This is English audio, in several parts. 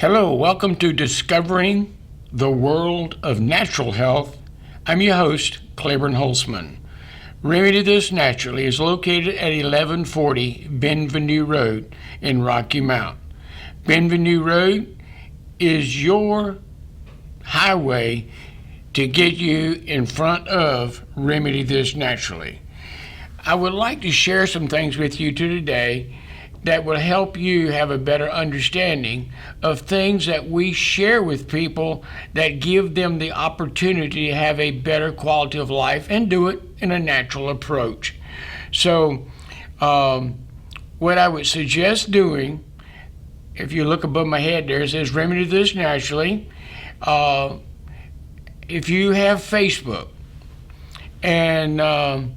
Hello, welcome to Discovering the World of Natural Health. I'm your host, Claiborne Holtzman. Remedy This Naturally is located at 1140 Benvenue Road in Rocky Mount. Benvenue Road is your highway to get you in front of Remedy This Naturally. I would like to share some things with you today that will help you have a better understanding of things that we share with people that give them the opportunity to have a better quality of life and do it in a natural approach. So, what I would suggest doing, if you look above my head there, it says Remedy This Naturally. If you have Facebook and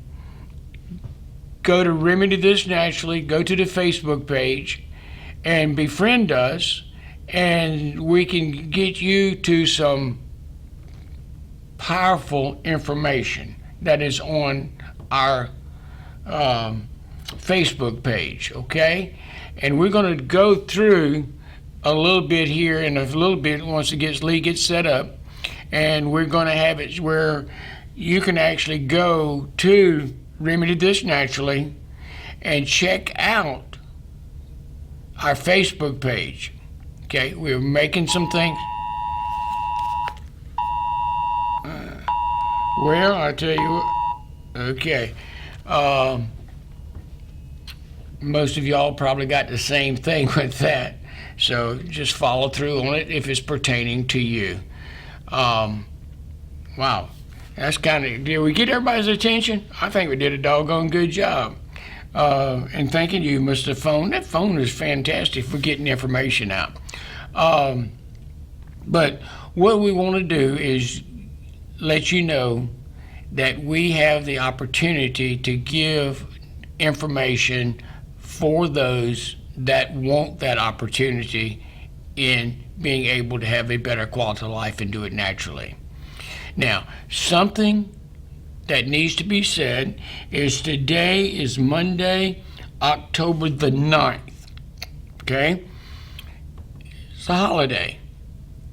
go to Remedy This Naturally, go to the Facebook page and befriend us, and we can get you to some powerful information that is on our Facebook page, okay? And we're going to go through a little bit here in a little bit once Lee gets set up, and we're going to have it where you can actually go to Remedy This Naturally and check out our Facebook page. Okay, we're making some things. Well, I tell you what, okay. Most of y'all probably got the same thing with that, so just follow through on it if it's pertaining to you. Wow. That's did we get everybody's attention? I think we did a doggone good job. And thanking you, Mr. Phone. That phone is fantastic for getting information out. But what we want to do is let you know that we have the opportunity to give information for those that want that opportunity in being able to have a better quality of life and do it naturally. Now, something that needs to be said is today is Monday, October the 9th, okay? It's a holiday.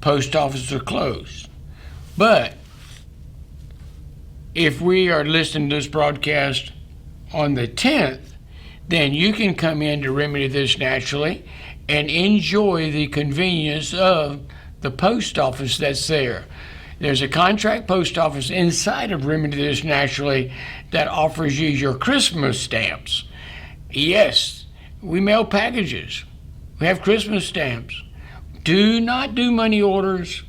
Post offices are closed. But if we are listening to this broadcast on the 10th, then you can come in to Remedy This Naturally and enjoy the convenience of the post office that's there. There's a contract post office inside of Remedy This Naturally that offers you your Christmas stamps. Yes, we mail packages. We have Christmas stamps. Do not do money orders,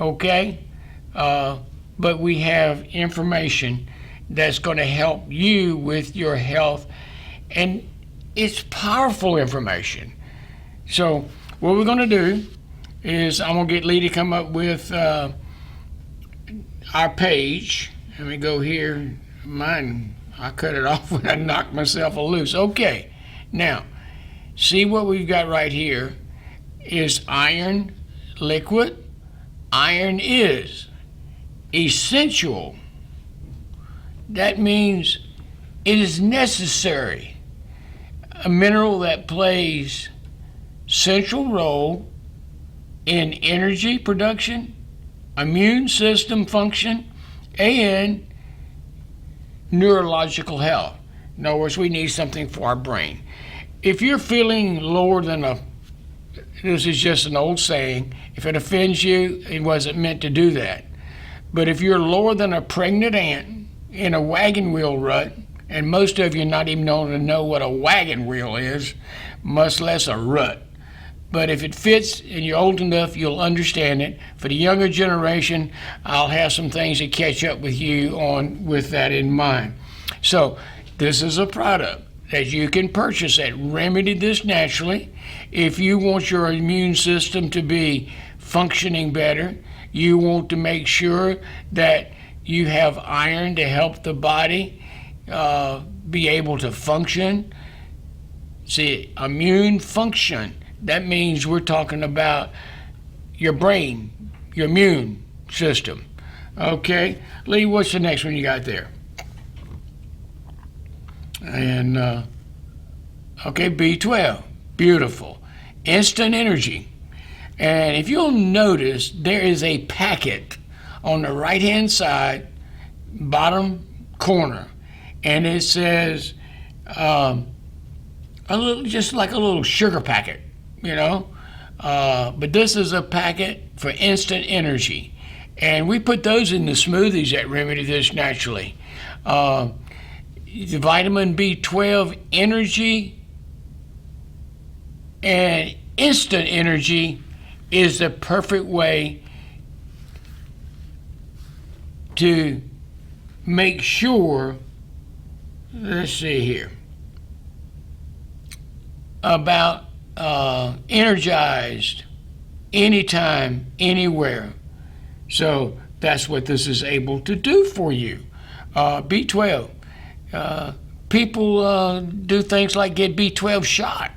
okay? But we have information that's going to help you with your health, and it's powerful information. So what we're going to do is I'm going to get Lee to come up with our page. Let me go here. Mine, I cut it off when I knocked myself loose. Okay, now, see what we've got right here is iron liquid. Iron is essential. That means it is necessary. A mineral that plays central role in energy production, immune system function, and neurological health. In other words, we need something for our brain. If you're feeling lower than this is just an old saying, if it offends you, it wasn't meant to do that. But if you're lower than a pregnant ant in a wagon wheel rut, and most of you not even know what a wagon wheel is, much less a rut. But if it fits and you're old enough, you'll understand it. For the younger generation, I'll have some things to catch up with you on with that in mind. So this is a product that you can purchase at Remedy This Naturally. If you want your immune system to be functioning better, you want to make sure that you have iron to help the body be able to function. See, immune function. That means we're talking about your brain, your immune system. Okay, Lee, what's the next one you got there? And, okay, B12, beautiful. Instant Energy. And if you'll notice, there is a packet on the right-hand side, bottom corner, and it says a little, just like a little sugar packet, you know. But this is a packet for Instant Energy, and we put those in the smoothies at Remedy This Naturally. The vitamin B12 Energy and Instant Energy is the perfect way to make sure, let's see here, about energized anytime, anywhere. So that's what this is able to do for you. B12. People do things like get B12 shot.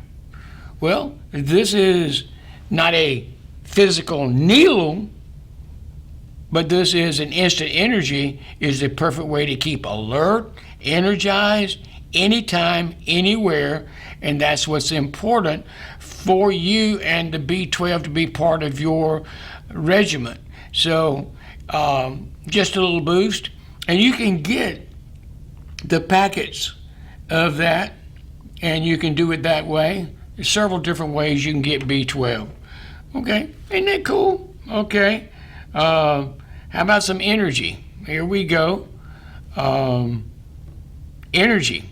Well, this is not a physical needle, but this is an Instant Energy, is the perfect way to keep alert, energized, anytime, anywhere, and that's what's important for you and the B12 to be part of your regimen. So just a little boost, and you can get the packets of that, and you can do it that way. There's several different ways you can get B12. Okay, isn't that cool? Okay. How about some energy? Here we go. Energy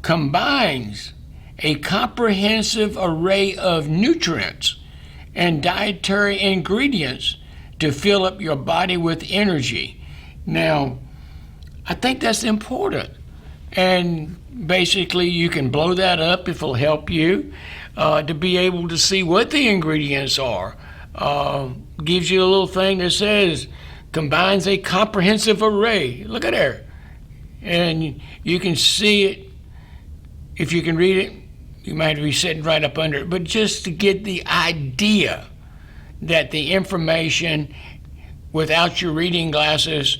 combines a comprehensive array of nutrients and dietary ingredients to fill up your body with energy. Now, I think that's important. And basically, you can blow that up if it'll help you to be able to see what the ingredients are. Gives you a little thing that says, combines a comprehensive array. Look at there. And you can see it. If you can read it, you might be sitting right up under it. But just to get the idea that the information without your reading glasses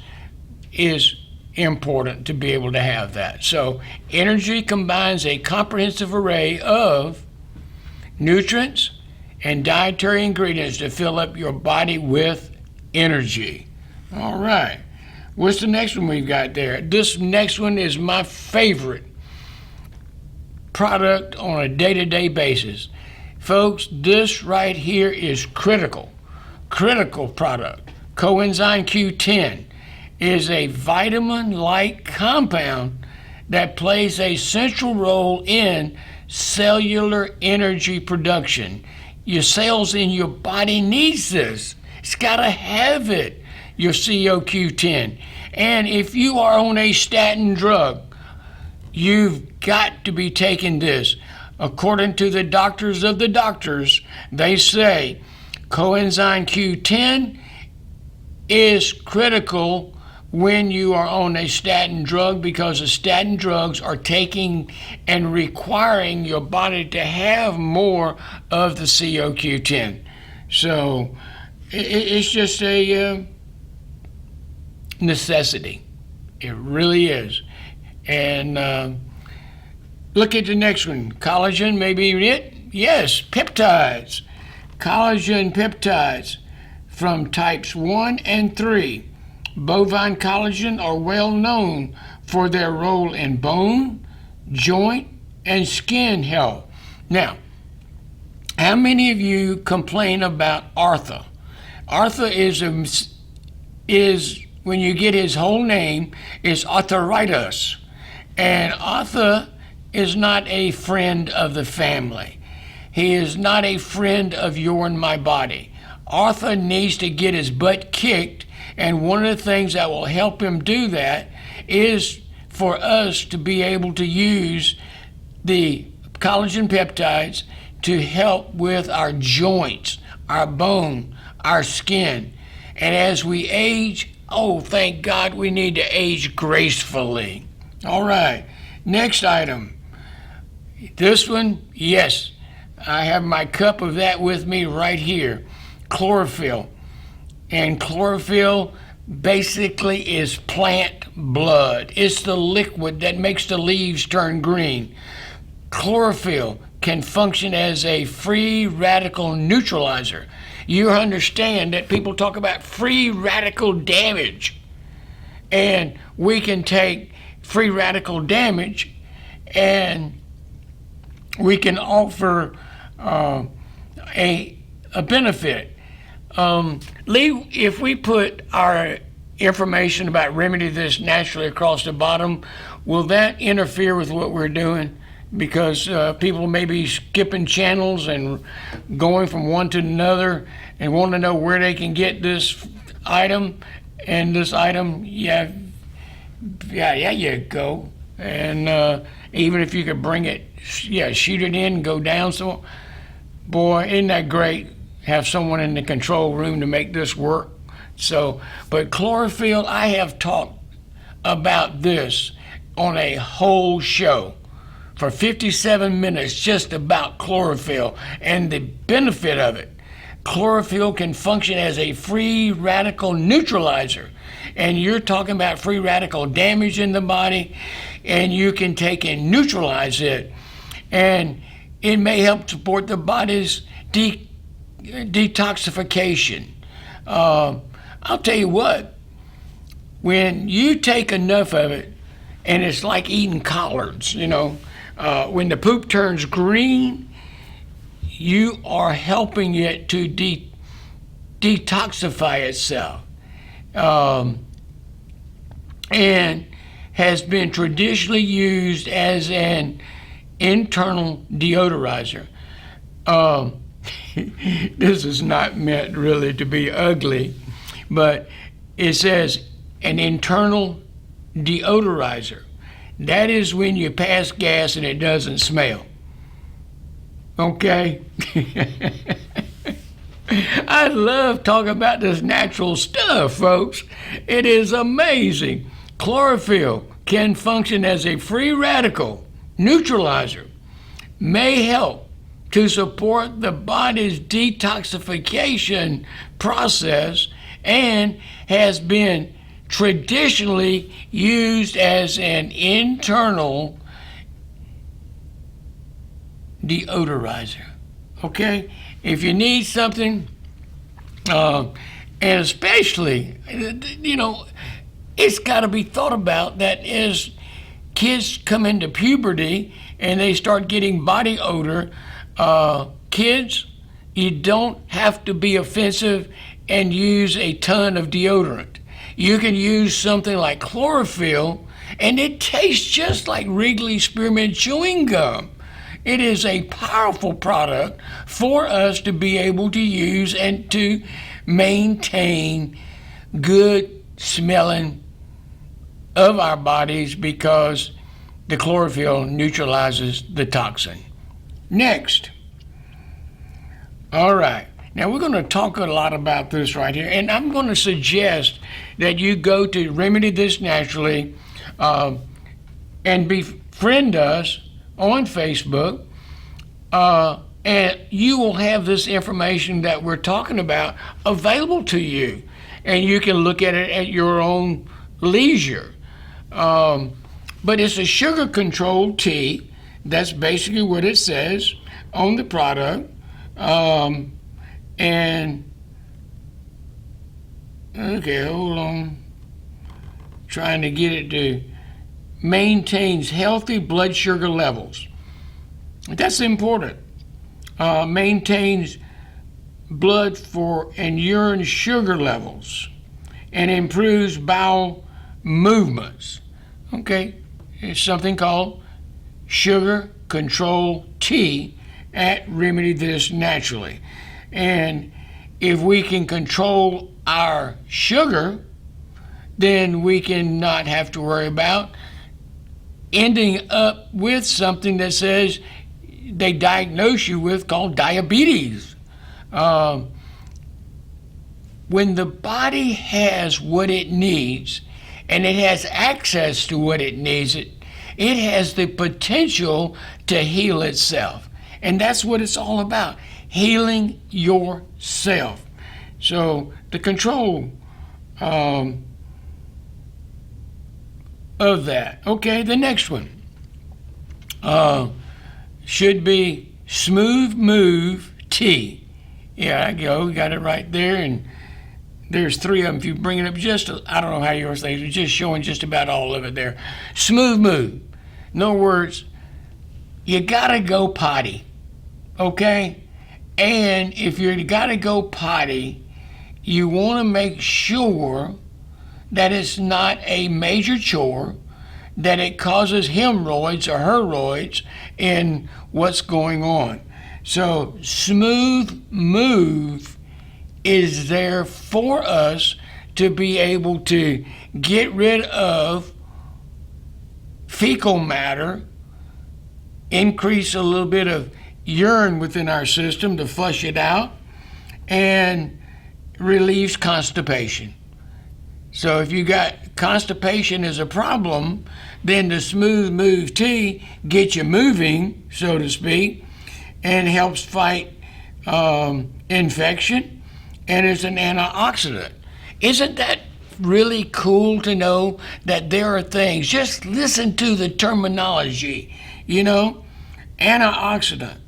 is important to be able to have that. So energy combines a comprehensive array of nutrients and dietary ingredients to fill up your body with energy. All right. What's the next one we've got there? This next one is my favorite product on a day-to-day basis. Folks, this right here is critical product. Coenzyme Q10 is a vitamin-like compound that plays a central role in cellular energy production. Your cells in your body needs this. It's got to have it, your CoQ10. And if you are on a statin drug, you've got to be taking this. According to the doctors of the doctors, they say coenzyme Q10 is critical when you are on a statin drug, because the statin drugs are taking and requiring your body to have more of the CoQ10. So it's just a necessity. It really is. And look at the next one. Collagen, maybe it? Yes, peptides. Collagen peptides from types 1 and 3. Bovine collagen are well known for their role in bone, joint, and skin health. Now, how many of you complain about Arthur? Arthur is when you get his whole name, is arthritis. And Arthur is not a friend of the family. He is not a friend of your and my body. Arthur needs to get his butt kicked, and one of the things that will help him do that is for us to be able to use the collagen peptides to help with our joints, our bone, our skin. And as we age, oh, thank God we need to age gracefully. All right, next item. This one, yes, I have my cup of that with me right here. Chlorophyll. And chlorophyll basically is plant blood. It's the liquid that makes the leaves turn green. Chlorophyll can function as a free radical neutralizer. You understand that people talk about free radical damage, and we can take free radical damage and we can offer a benefit. Lee, if we put our information about Remedy This Naturally across the bottom, will that interfere with what we're doing? Because people may be skipping channels and going from one to another and want to know where they can get this item. And this item, yeah, you go. And even if you could bring it, shoot it in, go down. So, boy, isn't that great? Have someone in the control room to make this work. So, but chlorophyll, I have talked about this on a whole show for 57 minutes just about chlorophyll and the benefit of it. Chlorophyll can function as a free radical neutralizer. And you're talking about free radical damage in the body, and you can take and neutralize it. And it may help support the body's detoxification. I'll tell you what, when you take enough of it, and it's like eating collards, when the poop turns green, you are helping it to detoxify itself. And has been traditionally used as an internal deodorizer. This is not meant really to be ugly, but it says an internal deodorizer. That is when you pass gas and it doesn't smell. Okay? I love talking about this natural stuff, folks. It is amazing. Chlorophyll can function as a free radical neutralizer, may help to support the body's detoxification process, and has been traditionally used as an internal deodorizer. Okay? If you need something, and especially, it's got to be thought about that as kids come into puberty and they start getting body odor, kids, you don't have to be offensive and use a ton of deodorant. You can use something like chlorophyll, and it tastes just like Wrigley Spearmint chewing gum. It is a powerful product for us to be able to use and to maintain good smelling of our bodies, because the chlorophyll neutralizes the toxin. Next. All right. Now we're going to talk a lot about this right here, and I'm going to suggest that you go to Remedy This Naturally and befriend us on Facebook, and you will have this information that we're talking about available to you, and you can look at it at your own leisure. But it's a sugar-controlled tea. That's basically what it says on the product. And okay, hold on. Trying to get it to maintains healthy blood sugar levels. That's important. Maintains blood for and urine sugar levels, and improves bowel movements. Okay, it's something called Sugar Control Tea at Remedy This Naturally. And if we can control our sugar, then we can not have to worry about ending up with something that says they diagnose you with called diabetes. When the body has what it needs, and it has access to what it needs, it has the potential to heal itself. And that's what it's all about, healing yourself. So the control of that. Okay, the next one should be Smooth Move Tea. Yeah, I go. Got it right there. And there's three of them. If you bring it up I don't know how yours things are, just showing just about all of it there. Smooth Move. In other words, you got to go potty. Okay? And if you got to go potty, you want to make sure that it's not a major chore, that it causes hemorrhoids or hemorrhoids in what's going on. So Smooth Move is there for us to be able to get rid of fecal matter, increase a little bit of urine within our system to flush it out, and relieves constipation. So if you got constipation as a problem, then the Smooth Move Tea gets you moving, so to speak, and helps fight infection, and it's an antioxidant. Isn't that really cool to know that there are things? Just listen to the terminology, antioxidant,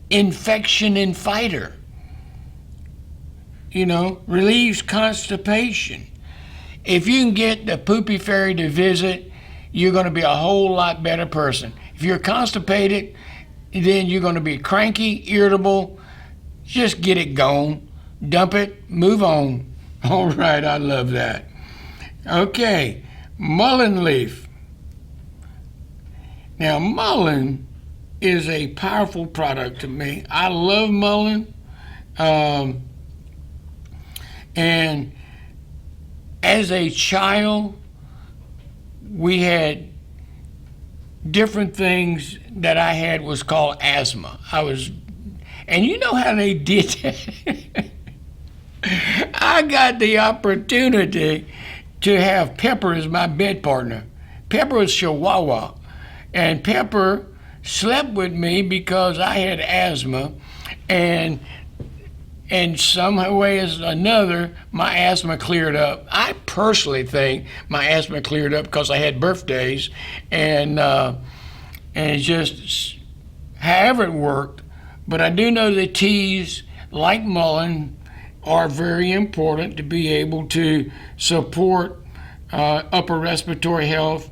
infection and fighter, relieves constipation. If you can get the Poopy Fairy to visit, you're going to be a whole lot better person. If you're constipated, then you're going to be cranky, irritable. Just get it gone. Dump it, move on. All right, I love that. Okay, mullein leaf. Now, mullein is a powerful product to me. I love mullein. And as a child, we had different things that I had was called asthma. And you know how they did that? I got the opportunity to have Pepper as my bed partner. Pepper was Chihuahua, and Pepper slept with me because I had asthma, and some way or another, my asthma cleared up. I personally think my asthma cleared up because I had birthdays, and just however it worked. But I do know that teas like mullein are very important to be able to support upper respiratory health,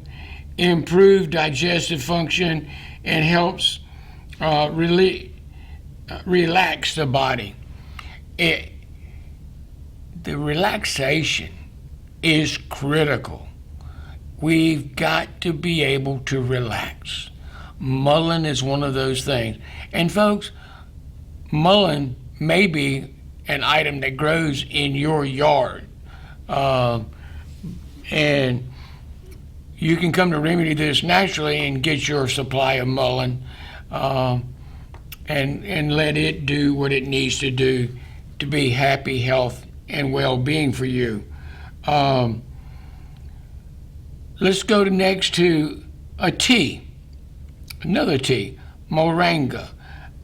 improve digestive function, and helps relax the body. The relaxation is critical. We've got to be able to relax. Mullein is one of those things. And folks, mullein may be an item that grows in your yard. And you can come to Remedy This Naturally and get your supply of mullein and let it do what it needs to do to be happy, health, and well-being for you. Let's go next to a tea, another tea, moringa.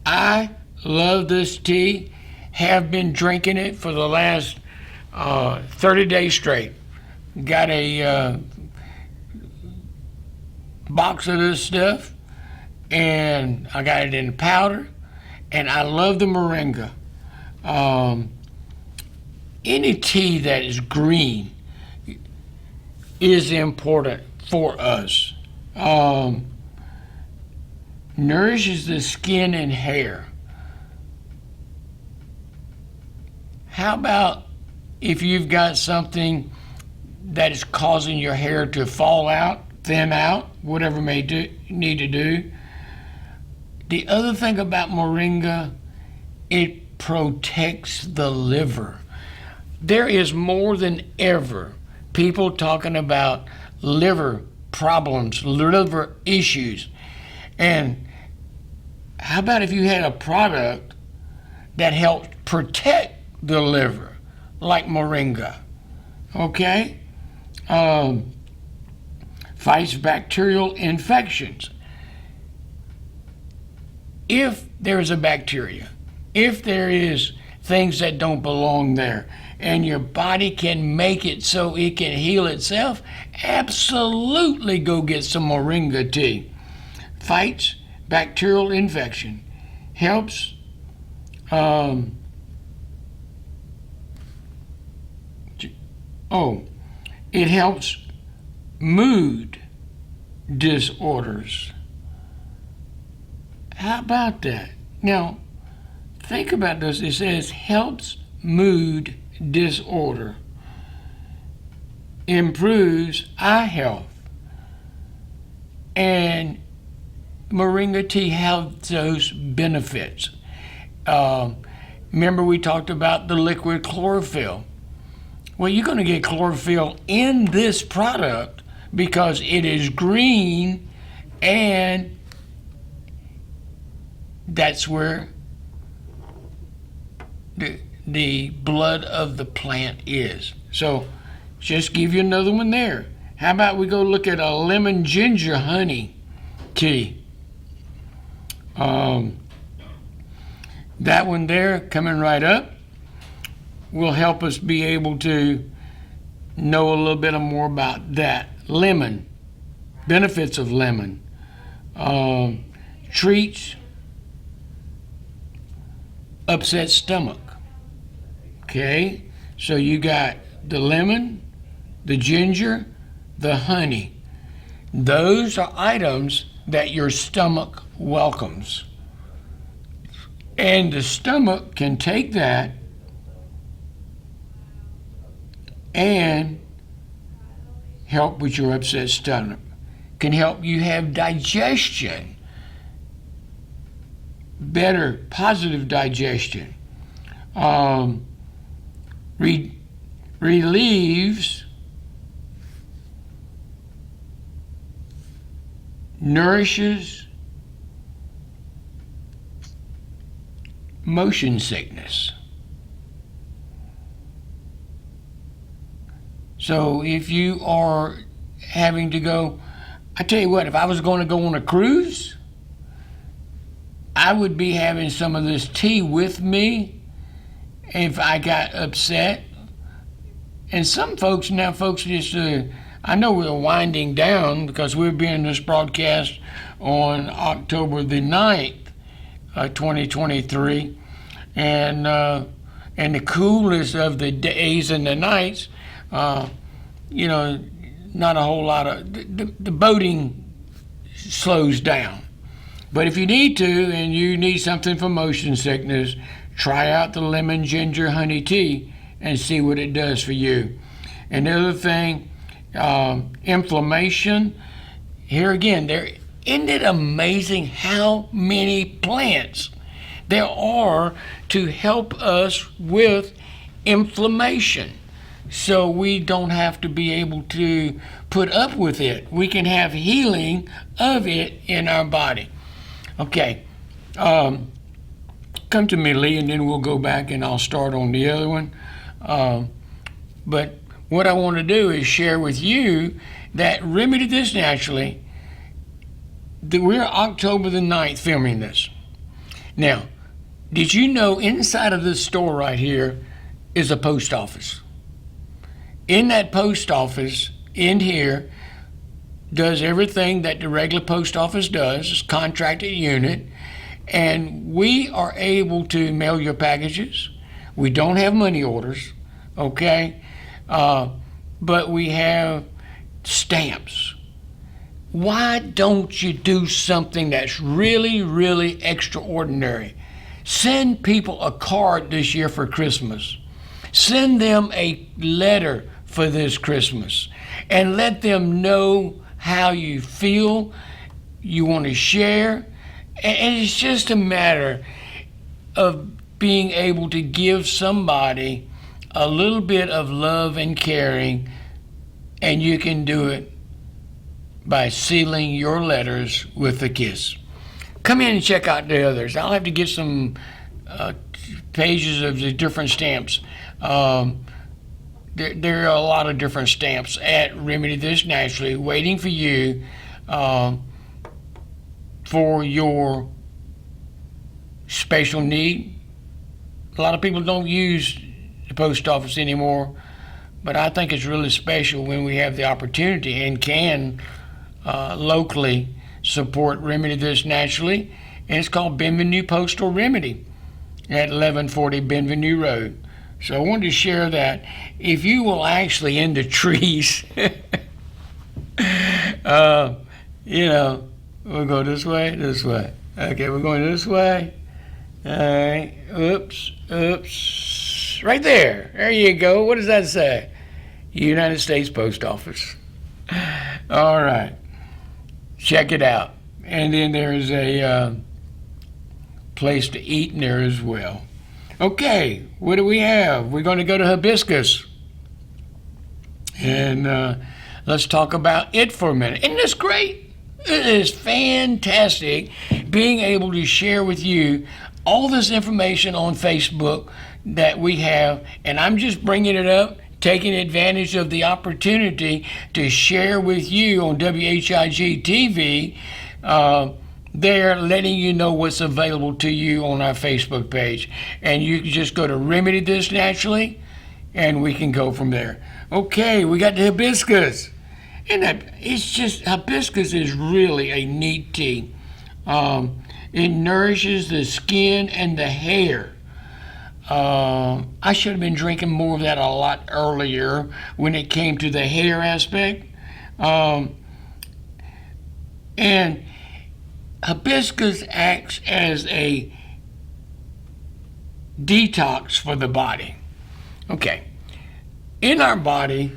I love this tea, have been drinking it for the last 30 days straight. Got a box of this stuff, and I got it in powder, and I love the moringa. Any tea that is green is important for us. Nourishes the skin and hair. How about if you've got something that is causing your hair to fall out, thin out, whatever may need to do? The other thing about moringa, it protects the liver. There is more than ever people talking about liver problems, liver issues. And how about if you had a product that helped protect the liver, like moringa? Okay? Fights bacterial infections. If there's a bacteria, if there is things that don't belong there, and your body can make it so it can heal itself, absolutely go get some moringa tea. Fights bacterial infection, helps it helps mood disorders. How about that? Now, think about this. It says helps mood disorder, improves eye health, and Moringa tea has those benefits. Remember we talked about the liquid chlorophyll. Well, you're going to get chlorophyll in this product because it is green, and that's where the blood of the plant is. So just give you another one there. How about we go look at a lemon ginger honey tea? That one there coming right up will help us be able to know a little bit more about that. Lemon, benefits of lemon, treats upset stomach. Okay, so you got the lemon, the ginger, the honey. Those are items that your stomach welcomes. And the stomach can take that and help with your upset stomach. Can help you have digestion, better, positive digestion. Relieves, nourishes motion sickness. So if you are having to go, I tell you what, if I was going to go on a cruise, I would be having some of this tea with me if I got upset. And some folks just, I know we're winding down because we're being this broadcast on October the 9th, 2023. And the coolest of the days and the nights, not a whole lot of, the boating slows down. But if you need to, and you need something for motion sickness, try out the lemon ginger honey tea and see what it does for you. And the other thing, inflammation. Here again, isn't it amazing how many plants there are to help us with inflammation? So we don't have to be able to put up with it. We can have healing of it in our body. Okay, come to me, Lee, and then we'll go back and I'll start on the other one. But what I want to do is share with you that Remedy This Naturally, we're October the 9th filming this. Now, did you know inside of this store right here is a post office? In that post office, in here, does everything that the regular post office does, it's a contracted unit, and we are able to mail your packages. We don't have money orders, okay? But we have stamps. Why don't you do something that's really, really extraordinary? Send people a card this year for Christmas. Send them a letter for this Christmas and let them know how you feel, you want to share. And it's just a matter of being able to give somebody a little bit of love and caring, and you can do it by sealing your letters with a kiss. Come in and check out the others. I'll have to get some pages of the different stamps. There are a lot of different stamps at Remedy This Naturally waiting for you for your special need. A lot of people don't use the post office anymore, but I think it's really special when we have the opportunity and can locally support Remedy This Naturally, and it's called Bienvenue Postal Remedy at 1140 Bienvenue Road. So I wanted to share that. If you will actually in the trees, we'll go this way, this way. Okay, we're going this way. All right. Oops. Right there. There you go. What does that say? United States Post Office. All right. Check it out. And then there's a place to eat in there as well. Okay, what do we have? We're going to go to Hibiscus. And let's talk about it for a minute. Isn't this great? It is fantastic being able to share with you all this information on Facebook that we have. And I'm just bringing it up, taking advantage of the opportunity to share with you on WHIG TV. They're letting you know what's available to you on our Facebook page. And you can just go to Remedy This Naturally, and we can go from there. Okay, we got the hibiscus. And hibiscus is really a neat tea. It nourishes the skin and the hair. I should have been drinking more of that a lot earlier when it came to the hair aspect. And hibiscus acts as a detox for the body. Okay. In our body,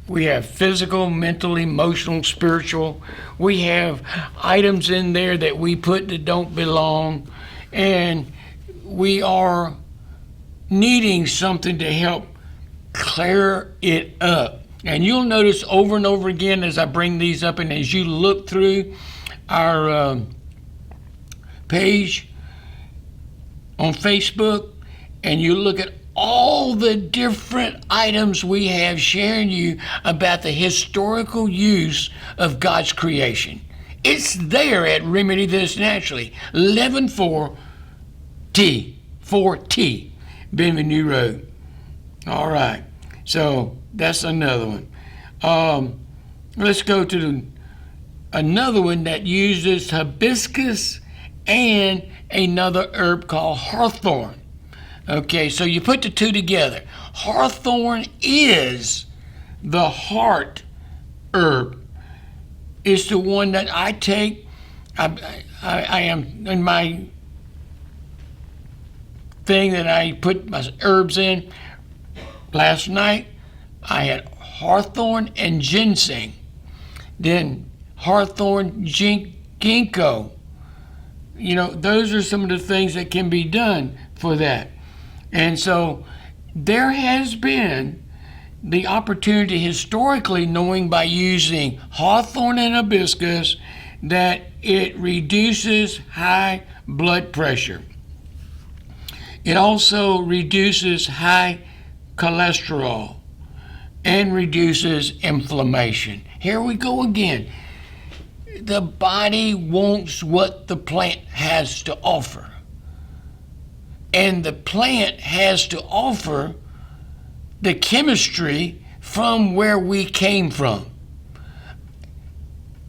we have physical, mental, emotional, spiritual. We have items in there that we put that don't belong. And we are needing something to help clear it up. And you'll notice over and over again as I bring these up and as you look through our page on Facebook and you look at all the different items we have sharing you about the historical use of God's creation. It's there at Remedy This Naturally, 114T, 4T, Bienvenue Road. All right, so that's another one. Let's go to another one that uses hibiscus and another herb called hawthorn. Okay, so you put the two together. Hawthorn is the heart herb. It's the one that I take. I am in my thing that I put my herbs in. Last night, I had hawthorn and ginseng. Then hawthorn ginkgo. Those are some of the things that can be done for that. And so there has been the opportunity historically, knowing by using hawthorn and hibiscus, that it reduces high blood pressure. It also reduces high cholesterol and reduces inflammation. Here we go again. The body wants what the plant has to offer. And the plant has to offer the chemistry from where we came from.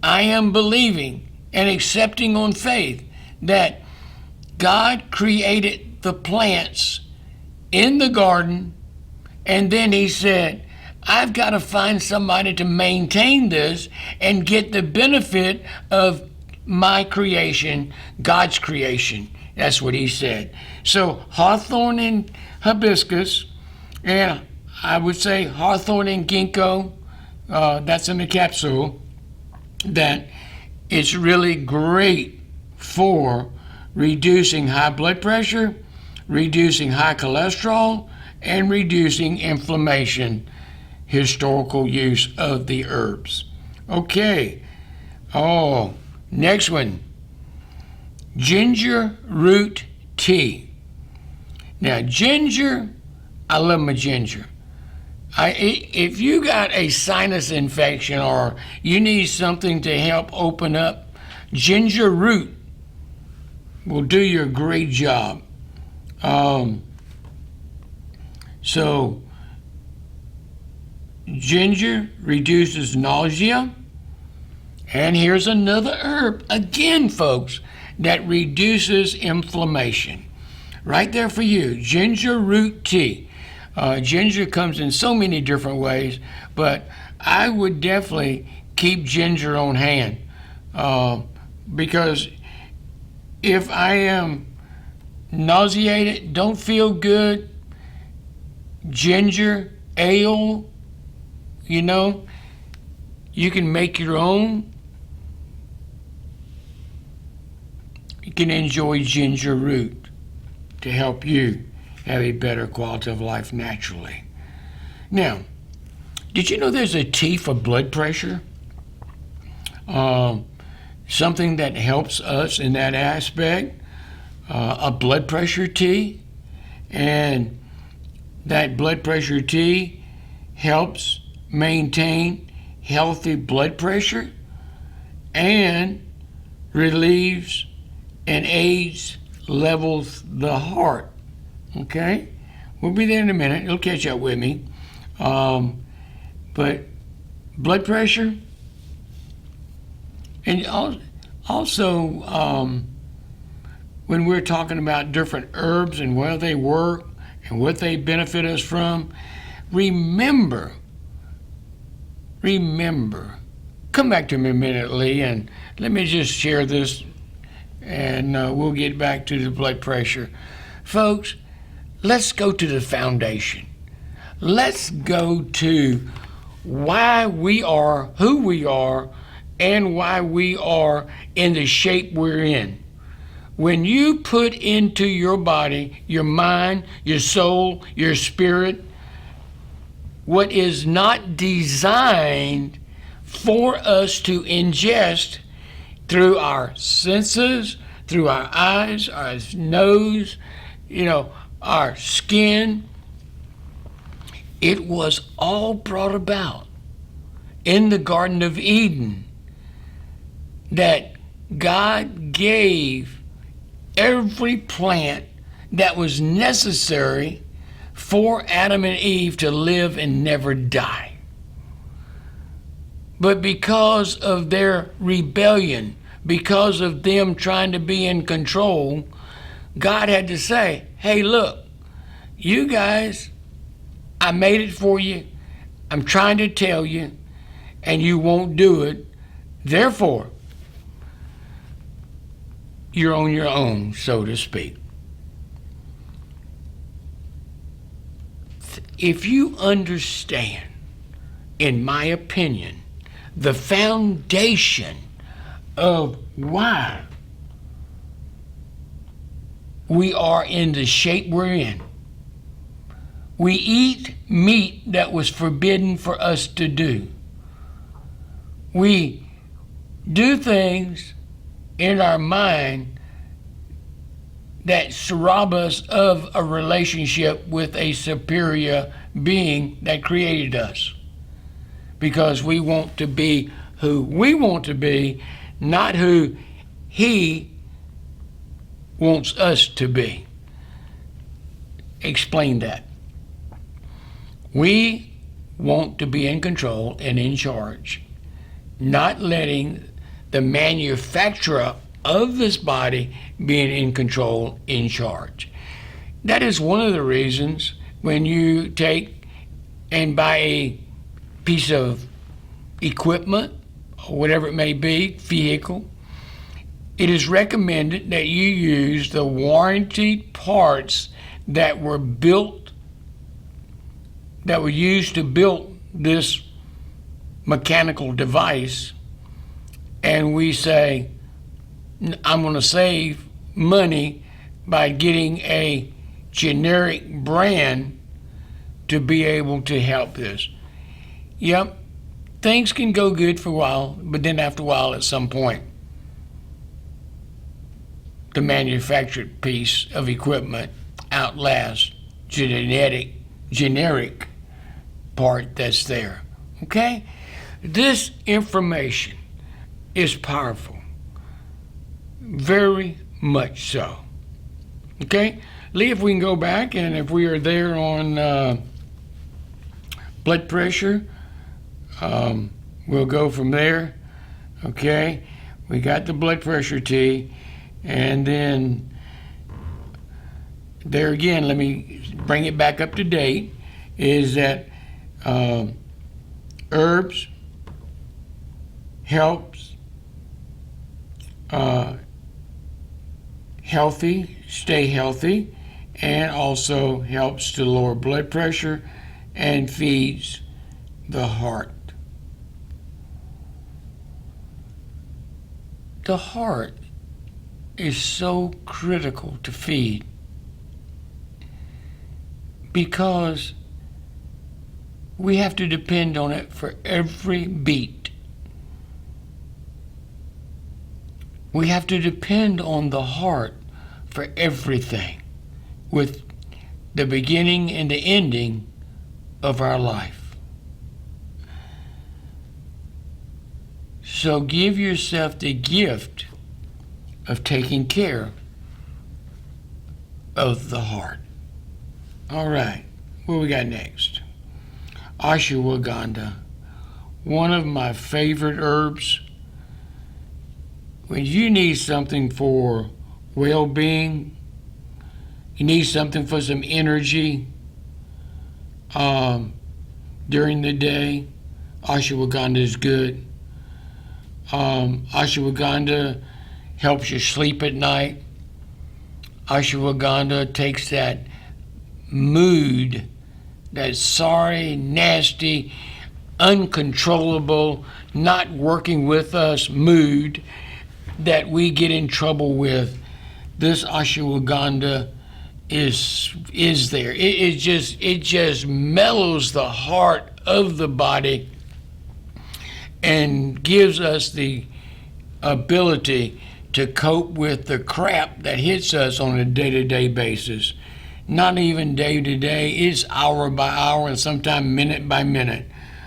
I am believing and accepting on faith that God created the plants in the garden, and then he said, I've got to find somebody to maintain this and get the benefit of my creation, God's creation. That's what he said. So hawthorn and hibiscus, and I would say hawthorn and ginkgo, that's in the capsule, that it's really great for reducing high blood pressure, reducing high cholesterol, and reducing inflammation. Historical use of the herbs. Okay. Next one. Ginger root tea. Now, ginger, I love my ginger. If you got a sinus infection or you need something to help open up, ginger root will do you a great job. So, ginger reduces nausea, And here's another herb, again, folks, that reduces inflammation. Right there for you, ginger root tea. Ginger comes in so many different ways, but I would definitely keep ginger on hand because if I am nauseated, don't feel good, ginger ale, you can make your own. You can enjoy ginger root to help you have a better quality of life naturally. Now, did you know there's a tea for blood pressure? Something that helps us in that aspect, a blood pressure tea. And that blood pressure tea helps maintain healthy blood pressure and relieves and aids levels the heart. Okay? We'll be there in a minute. You'll catch up with me. But blood pressure, and also when we're talking about different herbs and where they work and what they benefit us from, remember, come back to me a minute, Lee, and let me just share this, and we'll get back to the blood pressure. Folks, let's go to the foundation. Let's go to why we are who we are and why we are in the shape we're in. When you put into your body, your mind, your soul, your spirit, what is not designed for us to ingest through our senses, through our eyes, our nose, our skin, it was all brought about in the Garden of Eden, that God gave every plant that was necessary for Adam and Eve to live and never die. But because of their rebellion, because of them trying to be in control, God had to say, hey, look, you guys, I made it for you. I'm trying to tell you, and you won't do it. Therefore, you're on your own, so to speak. If you understand, in my opinion, the foundation of why we are in the shape we're in. We eat meat that was forbidden for us to do. We do things in our mind that rob us of a relationship with a superior being that created us. Because we want to be who we want to be, not who he wants us to be. Explain that. We want to be in control and in charge, not letting the manufacturer of this body being in control, in charge. That is one of the reasons when you take and buy a piece of equipment, or whatever it may be, vehicle, it is recommended that you use the warranted parts that were used to build this mechanical device. And we say, I'm going to save money by getting a generic brand to be able to help this. Yep, things can go good for a while, but then after a while, at some point, the manufactured piece of equipment outlasts generic part that's there. Okay? This information is powerful. Very much so. Okay? Lee, if we can go back, and if we are there on blood pressure, we'll go from there. Okay, we got the blood pressure tea, and then there again, let me bring it back up to date, is that herbs helps stay healthy, and also helps to lower blood pressure and feeds the heart. The heart is so critical to feed because we have to depend on it for every beat. We have to depend on the heart for everything, with the beginning and the ending of our life. So give yourself the gift of taking care of the heart. All right, what we got next? Ashwagandha, one of my favorite herbs. When you need something for well-being, you need something for some energy during the day, ashwagandha is good. Ashwagandha helps you sleep at night. Ashwagandha takes that mood, that sorry, nasty, uncontrollable, not working with us mood that we get in trouble with. This ashwagandha is there. It just mellows the heart of the body and gives us the ability to cope with the crap that hits us on a day-to-day basis. Not even day-to-day, it's hour by hour and sometimes minute by minute.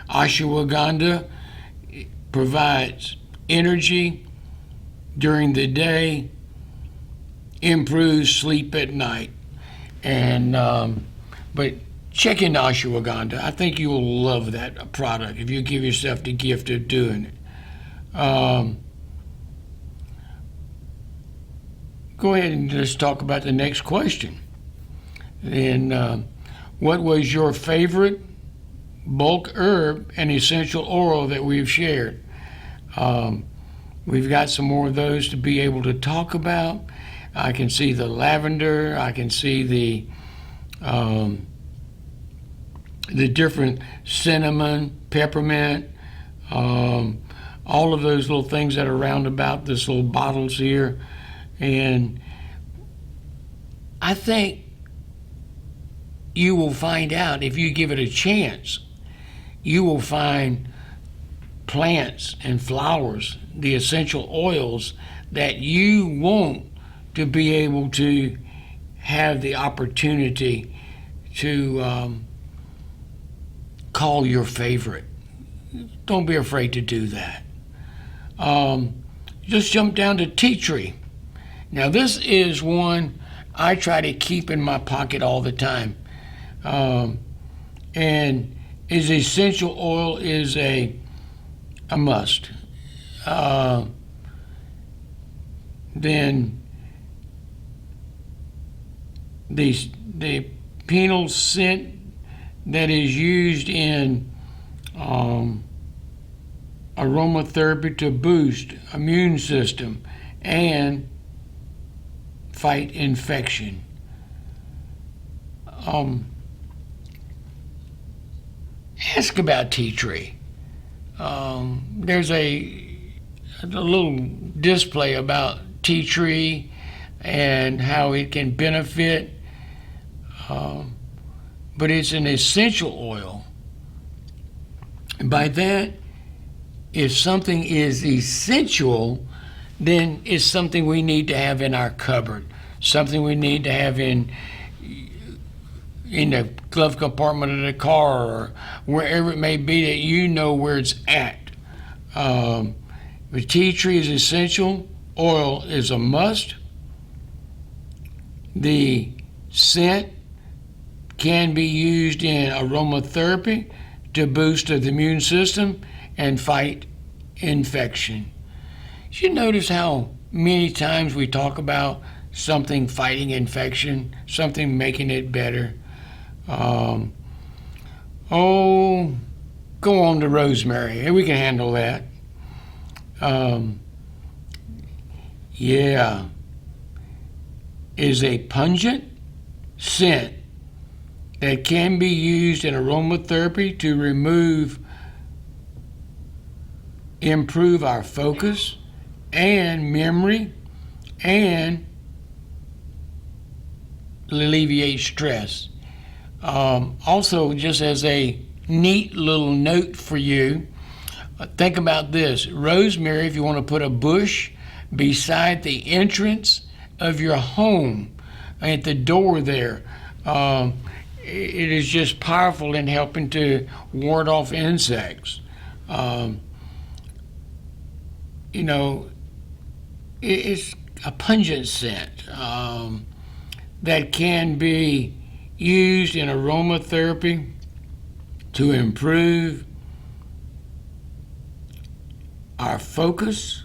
Ashwagandha provides energy during the day, improves sleep at night. And but check into ashwagandha. I think you will love that product if you give yourself the gift of doing it. Go ahead and just talk about the next question. And what was your favorite bulk herb and essential oil that we've shared? We've got some more of those to be able to talk about. I can see the lavender. I can see the different cinnamon, peppermint, all of those little things that are round about this little bottles here. And I think you will find out, if you give it a chance, you will find plants and flowers, the essential oils that you want to be able to have the opportunity to call your favorite. Don't be afraid to do that. Just jump down to tea tree. Now this is one I try to keep in my pocket all the time. And its essential oil is a must. Then the penal scent that is used in aromatherapy to boost immune system and fight infection. Ask about tea tree. There's a little display about tea tree and how it can benefit, but it's an essential oil. And by that, if something is essential, then it's something we need to have in our cupboard, something we need to have in the glove compartment of the car, or wherever it may be that you know where it's at. The tea tree is essential. Oil is a must. The scent can be used in aromatherapy to boost the immune system and fight infection. You notice how many times we talk about something fighting infection, something making it better. Um, oh, go on to rosemary, and we can handle that. Um, yeah, is a pungent scent that can be used in aromatherapy to improve our focus and memory and alleviate stress. Also, just as a neat little note for you, think about this. Rosemary, if you want to put a bush beside the entrance of your home, at the door there, it is just powerful in helping to ward off insects. Um, you know, it's a pungent scent that can be used in aromatherapy to improve our focus.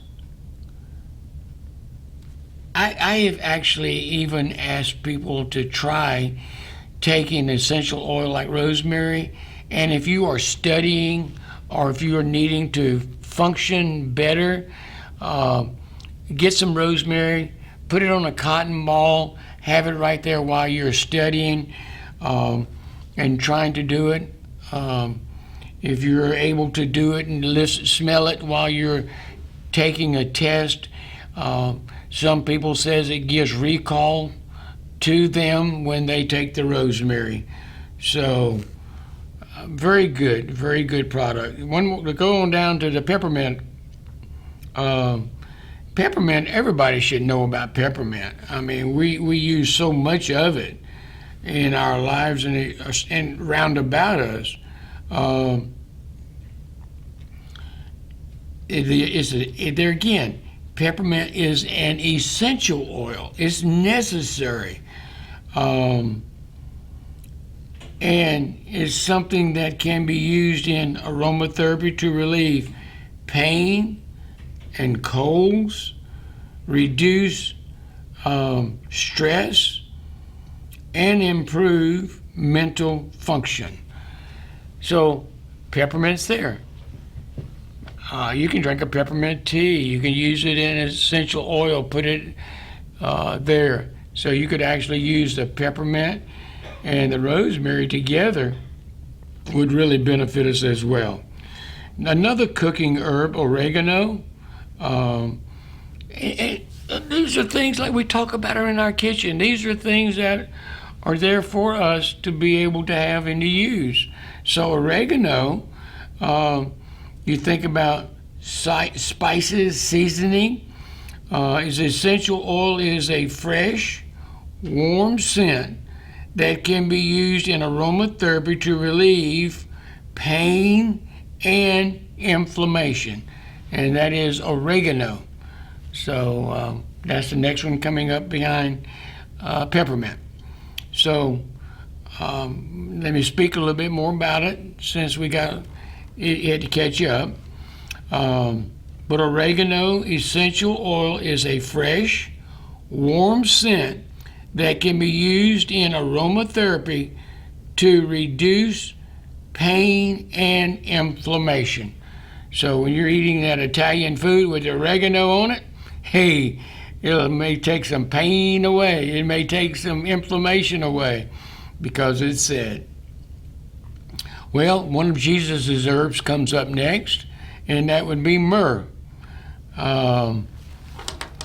I have actually even asked people to try taking essential oil like rosemary, and if you are studying or if you are needing to function better, get some rosemary, put it on a cotton ball, have it right there while you're studying and trying to do it. If you're able to do it and smell it while you're taking a test, some people says it gives recall to them when they take the rosemary. So very good product. One more, to go on down to the peppermint. Peppermint, everybody should know about peppermint. I mean, we use so much of it in our lives and round about us. There again, peppermint is an essential oil. It's necessary. And it's something that can be used in aromatherapy to relieve pain and colds, reduce stress, and improve mental function. So peppermint's there. You can drink a peppermint tea. You can use it in essential oil, put it there. So you could actually use the peppermint and the rosemary together would really benefit us as well. Another cooking herb, oregano. And these are things like we talk about in our kitchen. These are things that are there for us to be able to have and to use. So oregano, you think about spices, seasoning. Is essential oil is a fresh, warm scent that can be used in aromatherapy to relieve pain and inflammation, and that is oregano. So that's the next one coming up behind peppermint. So let me speak a little bit more about it since we had to catch up. But oregano essential oil is a fresh, warm scent that can be used in aromatherapy to reduce pain and inflammation. So when you're eating that Italian food with oregano on it, hey, it may take some pain away. It may take some inflammation away because it's said. Well, one of Jesus' herbs comes up next, and that would be myrrh.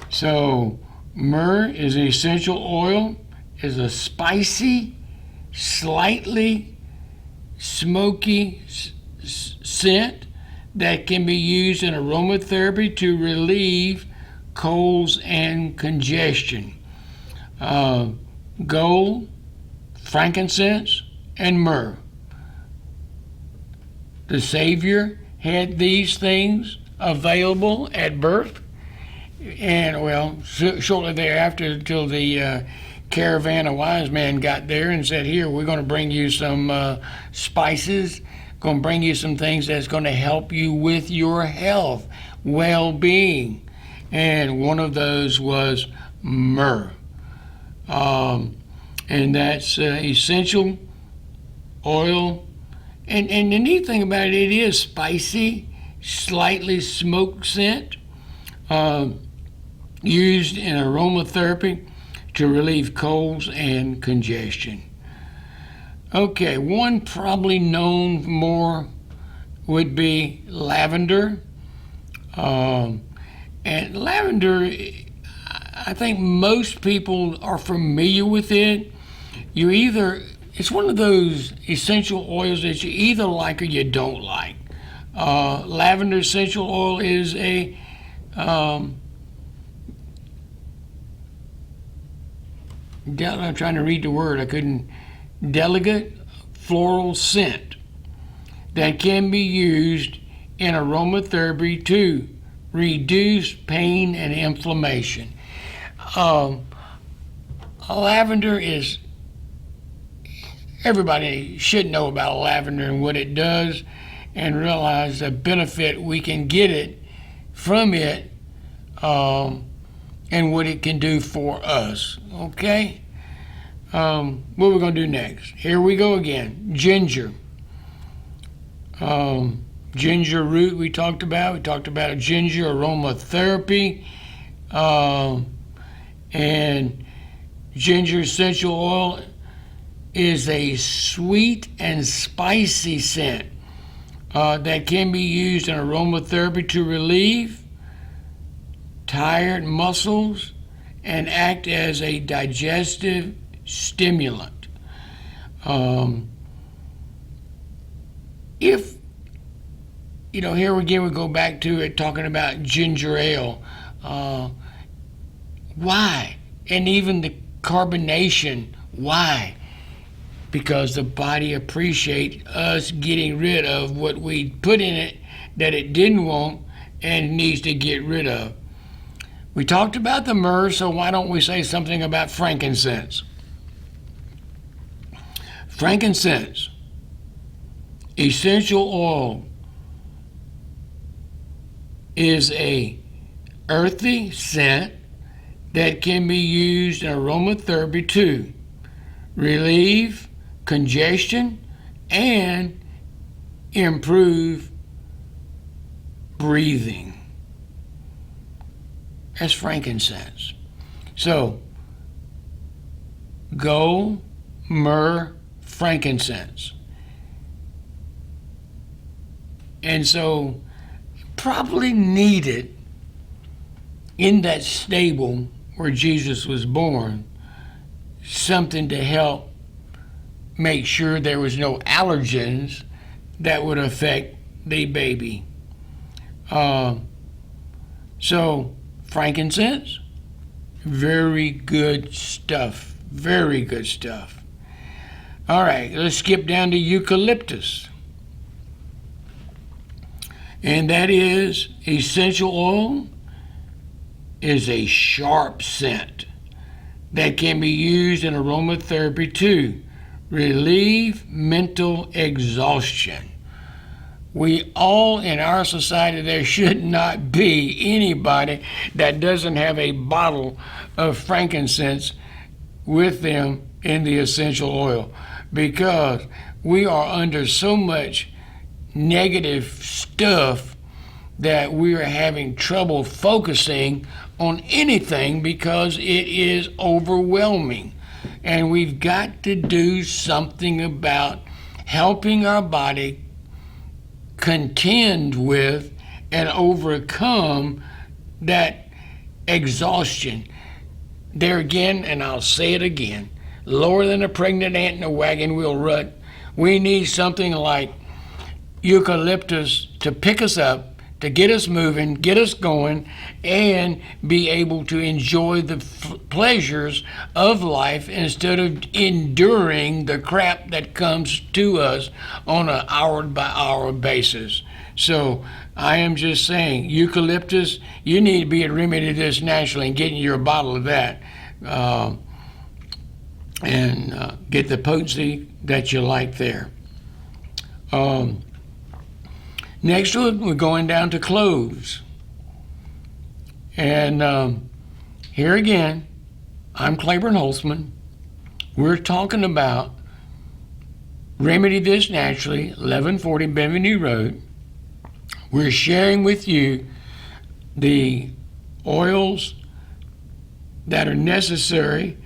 So myrrh is an essential oil, is a spicy, slightly smoky scent that can be used in aromatherapy to relieve colds and congestion. Gold, frankincense, and myrrh. The Savior had these things available at birth, and well, shortly thereafter, until the caravan of wise men got there and said, here, we're going to bring you some spices, going to bring you some things that's going to help you with your health, well-being. and one of those was myrrh. And that's essential oil. And the neat thing about it, it is spicy, slightly smoked scent, used in aromatherapy to relieve colds and congestion. Okay, one probably known more would be lavender. And lavender, I think most people are familiar with it. It's one of those essential oils that you either like or you don't like. Lavender essential oil is I'm trying to read the word, I couldn't. Delicate floral scent that can be used in aromatherapy to reduce pain and inflammation. Lavender is, everybody should know about lavender and what it does and realize the benefit we can get it from it, and what it can do for us. Okay? What we're going to do next. Here we go again. Ginger. Ginger root we talked about. We talked about a ginger aromatherapy. And ginger essential oil is a sweet and spicy scent that can be used in aromatherapy to relieve tired muscles and act as a digestive stimulant. Here again we go back to it talking about ginger ale. Why? And even the carbonation, why? Because the body appreciates us getting rid of what we put in it that it didn't want and needs to get rid of. We talked about the myrrh, so why don't we say something about frankincense? Frankincense, essential oil, is a earthy scent that can be used in aromatherapy to relieve congestion and improve breathing. That's frankincense. So, gold, myrrh, frankincense. And so, probably needed in that stable where Jesus was born, something to help make sure there was no allergens that would affect the baby. So, frankincense, very good stuff. Very good stuff. All right, let's skip down to eucalyptus. And that is essential oil is a sharp scent that can be used in aromatherapy to relieve mental exhaustion. We all in our society, there should not be anybody that doesn't have a bottle of frankincense with them in the essential oil, because we are under so much negative stuff that we are having trouble focusing on anything because it is overwhelming. And we've got to do something about helping our body contend with and overcome that exhaustion. There again, and I'll say it again, lower than a pregnant ant in a wagon wheel rut, we need something like eucalyptus to pick us up, to get us moving, get us going, and be able to enjoy the pleasures of life instead of enduring the crap that comes to us on an hour-by-hour basis. So I am just saying, eucalyptus, you need to be at Remedy This naturally and getting your bottle of that, and get the potency that you like there. Next one, we're going down to cloves. And here again, I'm Claiborne Holtzman. We're talking about Remedy This Naturally, 1140 Benvenue Road. We're sharing with you the oils that are necessary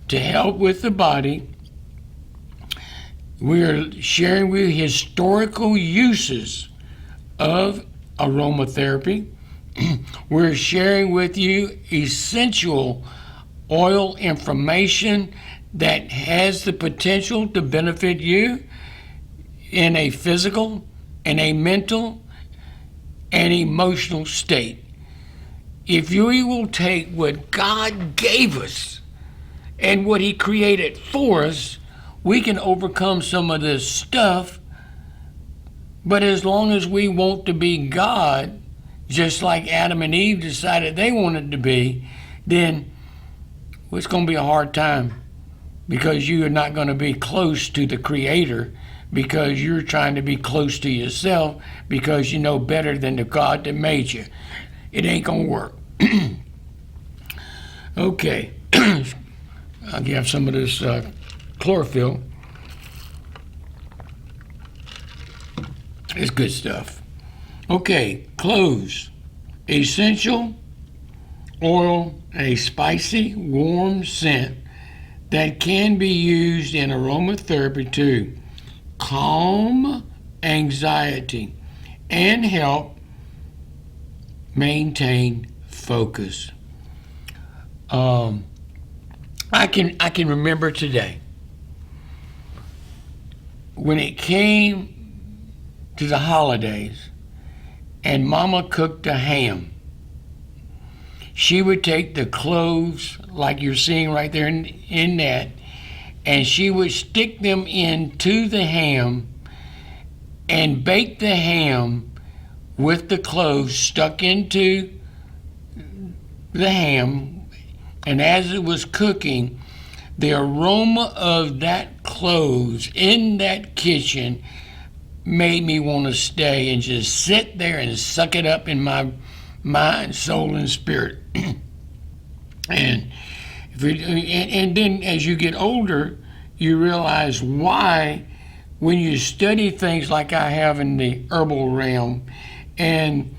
to help with the body. We're sharing with you historical uses of aromatherapy. We're sharing with you essential oil information that has the potential to benefit you in a physical, in a mental, and emotional state. If you will take what God gave us and what He created for us, we can overcome some of this stuff. But as long as we want to be God, just like Adam and Eve decided they wanted to be, then it's going to be a hard time, because you are not going to be close to the Creator, because you're trying to be close to yourself, because you know better than the God that made you. It ain't going to work. Okay. I'll give some of this chlorophyll. It's good stuff. Okay, cloves. Essential oil, a spicy, warm scent that can be used in aromatherapy to calm anxiety and help maintain focus. I can remember today when it came to the holidays and Mama cooked a ham. She would take the cloves, like you're seeing right there in that, and she would stick them into the ham and bake the ham with the cloves stuck into the ham. And as it was cooking, the aroma of that cloves in that kitchen made me want to stay and just sit there and suck it up in my mind, soul, and spirit. And then as you get older, you realize why, when you study things like I have in the herbal realm, and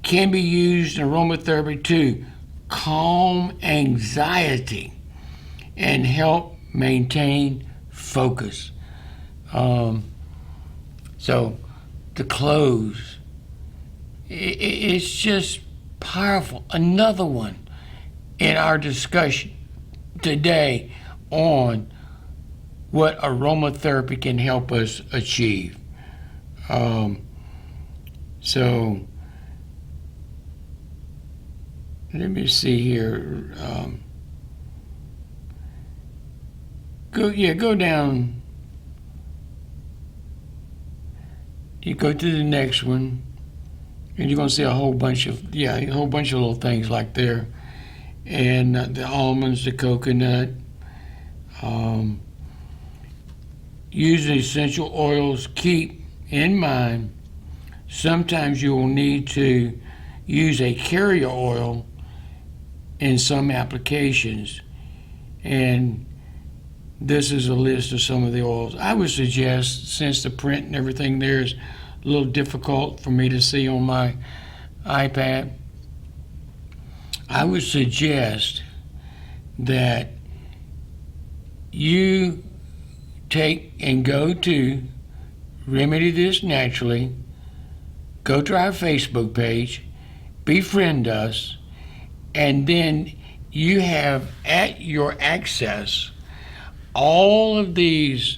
can be used in aromatherapy to calm anxiety and help maintain focus. So the cloves, it's just powerful. Another one in our discussion today on what aromatherapy can help us achieve. So let me see here. Go down. You go to the next one, and you're gonna see a whole bunch of little things like there, and the almonds, the coconut. Using essential oils, keep in mind sometimes you will need to use a carrier oil in some applications, and this is a list of some of the oils. I would suggest, since the print and everything there is a little difficult for me to see on my iPad, I would suggest that you take and go to Remedy This Naturally, go to our Facebook page, befriend us, and then you have at your access all of these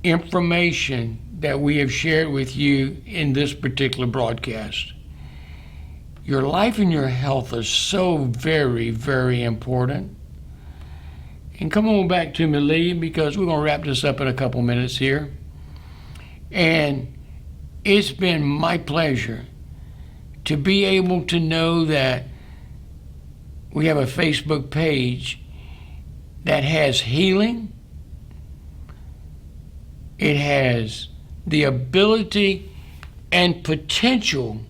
information that we have shared with you in this particular broadcast. Your life and your health are so very, very important. And come on back to me, Lee, because we're going to wrap this up in a couple minutes here. And it's been my pleasure to be able to know that we have a Facebook page that has healing. It has the ability and potential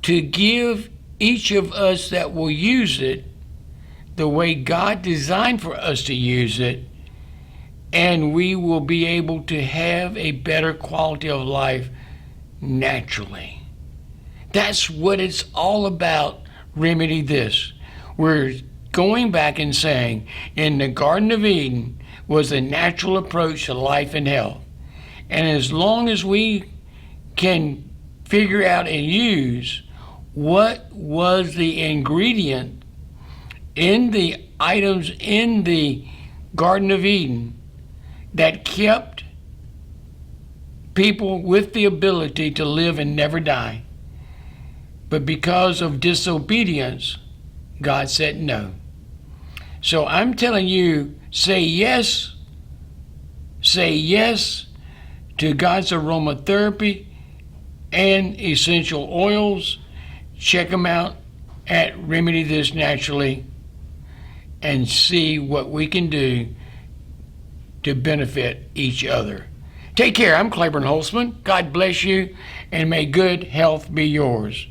to give each of us that will use it the way God designed for us to use it, and we will be able to have a better quality of life naturally. That's what it's all about. Remedy this. We're going back and saying in the Garden of Eden was a natural approach to life and health. And as long as we can figure out and use what was the ingredient in the items in the Garden of Eden that kept people with the ability to live and never die, but because of disobedience, God said no. So I'm telling you, say yes to God's aromatherapy and essential oils. Check them out at Remedy This Naturally and see what we can do to benefit each other. Take care. I'm Claiborne Holtzman. God bless you, and may good health be yours.